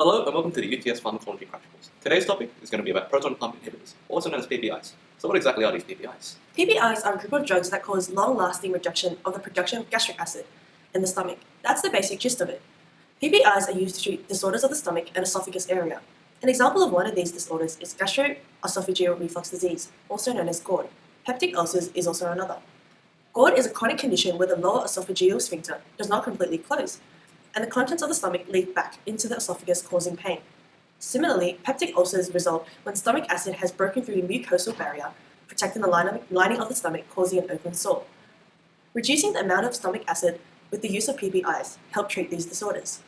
Hello and welcome to the UTS Pharmacology Crash Course. Today's topic is going to be about proton pump inhibitors, also known as PPIs. So what exactly are these PPIs? PPIs are a group of drugs that cause long-lasting reduction of the production of gastric acid in the stomach. That's the basic gist of it. PPIs are used to treat disorders of the stomach and esophagus area. An example of one of these disorders is gastroesophageal reflux disease, also known as GORD. Peptic ulcers is also another. GORD is a chronic condition where the lower esophageal sphincter does not completely close, and the contents of the stomach leak back into the esophagus, causing pain. Similarly, peptic ulcers result when stomach acid has broken through the mucosal barrier, protecting the lining of the stomach, causing an open sore. Reducing the amount of stomach acid with the use of PPIs help treat these disorders.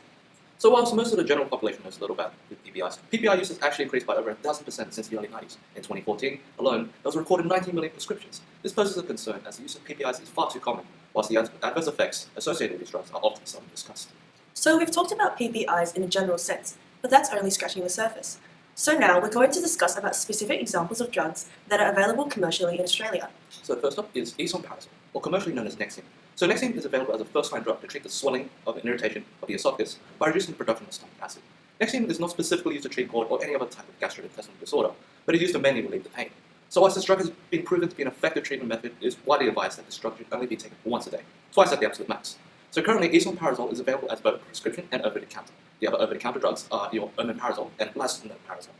So whilst most of the general population knows little about PPIs, PPI use has actually increased by over 1,000% since the early 90s. In 2014 alone, there was recorded 19 million prescriptions. This poses a concern as the use of PPIs is far too common, whilst the adverse effects associated with these drugs are often seldom discussed. So we've talked about PPIs in a general sense, but that's only scratching the surface. So now we're going to discuss about specific examples of drugs that are available commercially in Australia. So first up is esomeprazole, or commercially known as Nexium. So Nexium is available as a first-line drug to treat the swelling of and irritation of the esophagus by reducing the production of stomach acid. Nexium is not specifically used to treat GORD or any other type of gastrointestinal disorder, but is used to mainly relieve the pain. So whilst this drug has been proven to be an effective treatment method, it is widely advised that this drug should only be taken once a day, twice at the absolute max. So currently, esomeprazole is available as both prescription and over-the-counter. The other over-the-counter drugs are your omeprazole and lisinoprazole.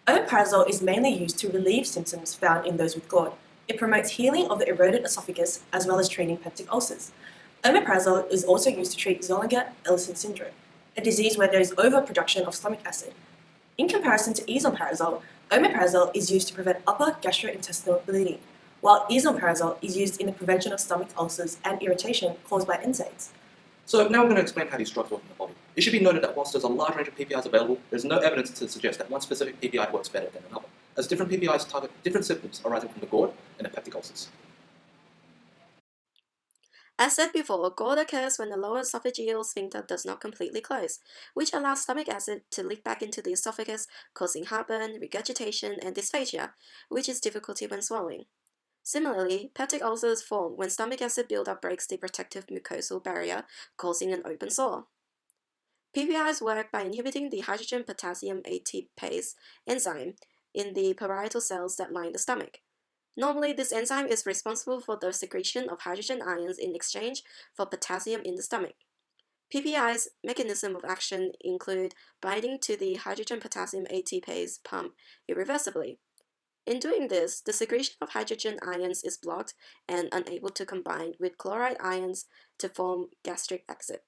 Omeprazole is mainly used to relieve symptoms found in those with GORD. It promotes healing of the eroded esophagus as well as treating peptic ulcers. Omeprazole is also used to treat Zollinger-Ellison syndrome, a disease where there is overproduction of stomach acid. In comparison to esomeprazole, omeprazole is used to prevent upper gastrointestinal bleeding, while esomeprazole is used in the prevention of stomach ulcers and irritation caused by NSAIDs. So now we're going to explain how these drugs work in the body. It should be noted that whilst there's a large range of PPIs available, there's no evidence to suggest that one specific PPI works better than another, as different PPIs target different symptoms arising from the GORD and the peptic ulcers. As said before, GORD occurs when the lower esophageal sphincter does not completely close, which allows stomach acid to leak back into the esophagus, causing heartburn, regurgitation, and dysphagia, which is difficulty when swallowing. Similarly, peptic ulcers form when stomach acid buildup breaks the protective mucosal barrier, causing an open sore. PPIs work by inhibiting the hydrogen potassium ATPase enzyme in the parietal cells that line the stomach. Normally, this enzyme is responsible for the secretion of hydrogen ions in exchange for potassium in the stomach. PPI's mechanism of action include binding to the hydrogen potassium ATPase pump irreversibly. In doing this, the secretion of hydrogen ions is blocked and unable to combine with chloride ions to form gastric acid.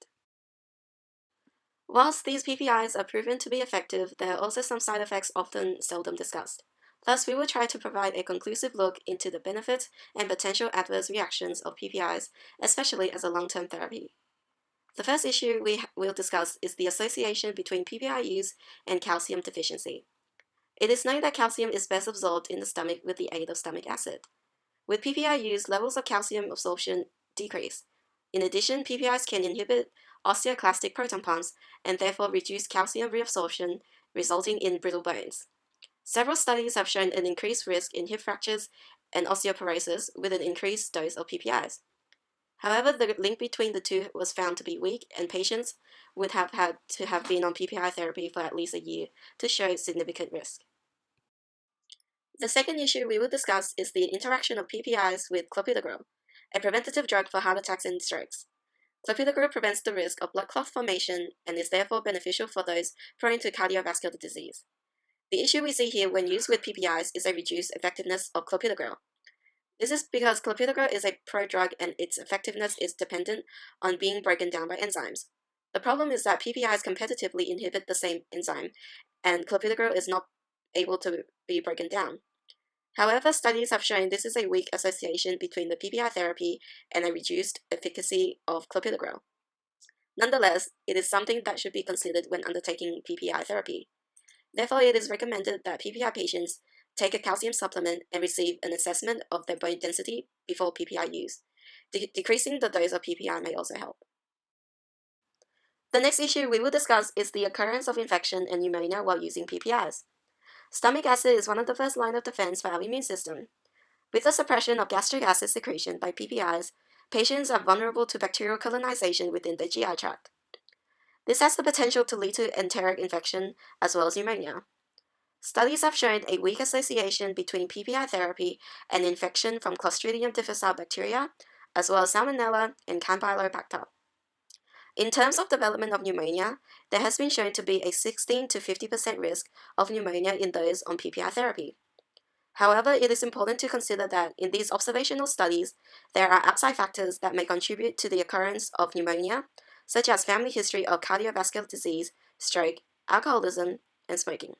Whilst these PPIs are proven to be effective, there are also some side effects often seldom discussed. Thus, we will try to provide a conclusive look into the benefits and potential adverse reactions of PPIs, especially as a long-term therapy. The first issue we will discuss is the association between PPI use and calcium deficiency. It is known that calcium is best absorbed in the stomach with the aid of stomach acid. With PPI use, levels of calcium absorption decrease. In addition, PPIs can inhibit osteoclastic proton pumps and therefore reduce calcium reabsorption, resulting in brittle bones. Several studies have shown an increased risk in hip fractures and osteoporosis with an increased dose of PPIs. However, the link between the two was found to be weak, and patients would have had to have been on PPI therapy for at least a year to show significant risk. The second issue we will discuss is the interaction of PPIs with clopidogrel, a preventative drug for heart attacks and strokes. Clopidogrel prevents the risk of blood clot formation and is therefore beneficial for those prone to cardiovascular disease. The issue we see here when used with PPIs is a reduced effectiveness of clopidogrel. This is because clopidogrel is a prodrug and its effectiveness is dependent on being broken down by enzymes. The problem is that PPIs competitively inhibit the same enzyme, and clopidogrel is not able to be broken down. However, studies have shown this is a weak association between the PPI therapy and a reduced efficacy of clopidogrel. Nonetheless, it is something that should be considered when undertaking PPI therapy. Therefore, it is recommended that PPI patients take a calcium supplement and receive an assessment of their bone density before PPI use. Decreasing the dose of PPI may also help. The next issue we will discuss is the occurrence of infection and pneumonia while using PPIs. Stomach acid is one of the first line of defense for our immune system. With the suppression of gastric acid secretion by PPIs, patients are vulnerable to bacterial colonization within the GI tract. This has the potential to lead to enteric infection as well as pneumonia. Studies have shown a weak association between PPI therapy and infection from Clostridium difficile bacteria, as well as Salmonella and Campylobacter. In terms of development of pneumonia, there has been shown to be a 16 to 50% risk of pneumonia in those on PPI therapy. However, it is important to consider that in these observational studies, there are outside factors that may contribute to the occurrence of pneumonia, such as family history of cardiovascular disease, stroke, alcoholism, and smoking.